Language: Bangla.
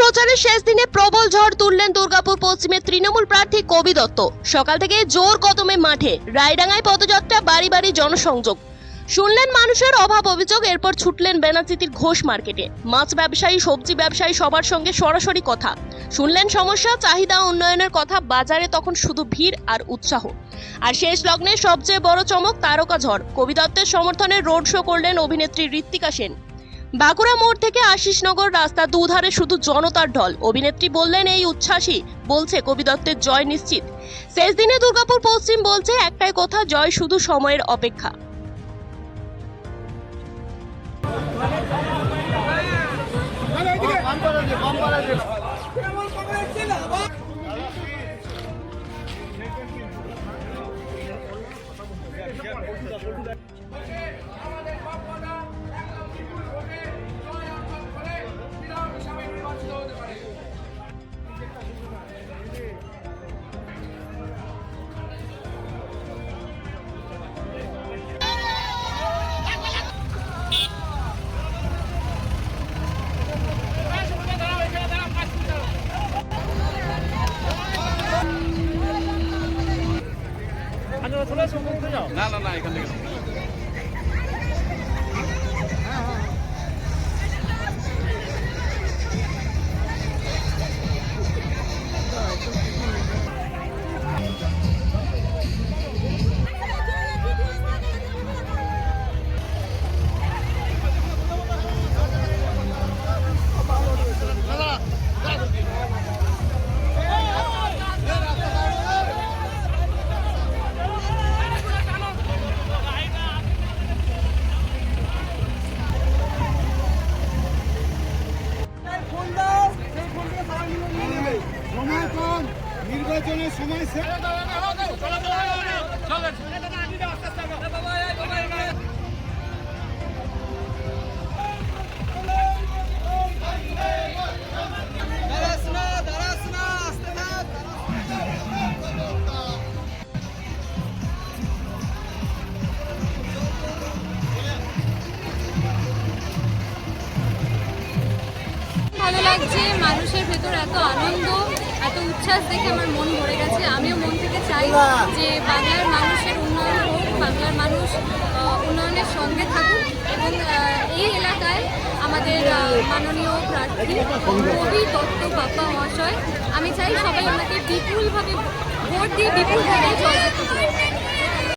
প্রচারের শেষ দিনে প্রবল ঝড় তুললেন দুর্গাপুর পশ্চিমের তৃণমূল প্রার্থী কবি দত্ত। সকাল থেকে জোর কদমে মাঠে, রায়ডাঙ্গায় পদযাত্রা, বাড়ি বাড়ি জনসংযোগ। শুনলেন মানুষের অভাব অভিযোগ, এরপর ছুটলেন বেনাচিতির ঘোষ মার্কেটে। মাছ ব্যবসায়ী, সবজি ব্যবসায়ী সবার সঙ্গে সরাসরি কথা শুনলেন, সমস্যা, চাহিদা, উন্নয়নের কথা। বাজারে তখন শুধু ভিড় আর উৎসাহ। আর শেষ লগ্নে সবচেয়ে বড় চমক, তারকা ঝড়। কবি দত্তের সমর্থনে রোড শো করলেন অভিনেত্রী ঋত্বিকা সেন। বাঁকুড়া মোড় থেকে আশিসনগর রাস্তা, দুধারে শুধু জনতার ঢল। অভিনেত্রী বললেন, এই উচ্ছ্বাসই বলছে কবি দত্তের জয় নিশ্চিত। শেষ দিনে দুর্গাপুর পশ্চিম বলছে একটাই কথা, জয় শুধু সময়ের অপেক্ষা। না না না এখান থেকে নির্বাচনের সময় ভালো লাগছে, মানুষের ভেতর এত আনন্দ, এত উচ্ছ্বাস দেখে আমার মন ভরে গেছে। আমিও মন থেকে চাই যে বাংলার মানুষের উন্নয়ন হোক, বাংলার মানুষ উন্নয়নের সঙ্গে থাকুক এবং এই এলাকায় আমাদের মাননীয় প্রার্থী কবি দত্ত বাপ্পা মহাশয়, আমি চাই সবাই ওনাকে বিপুলভাবে ভোট দিয়ে বিপুলভাবে জয়যুক্ত করুন।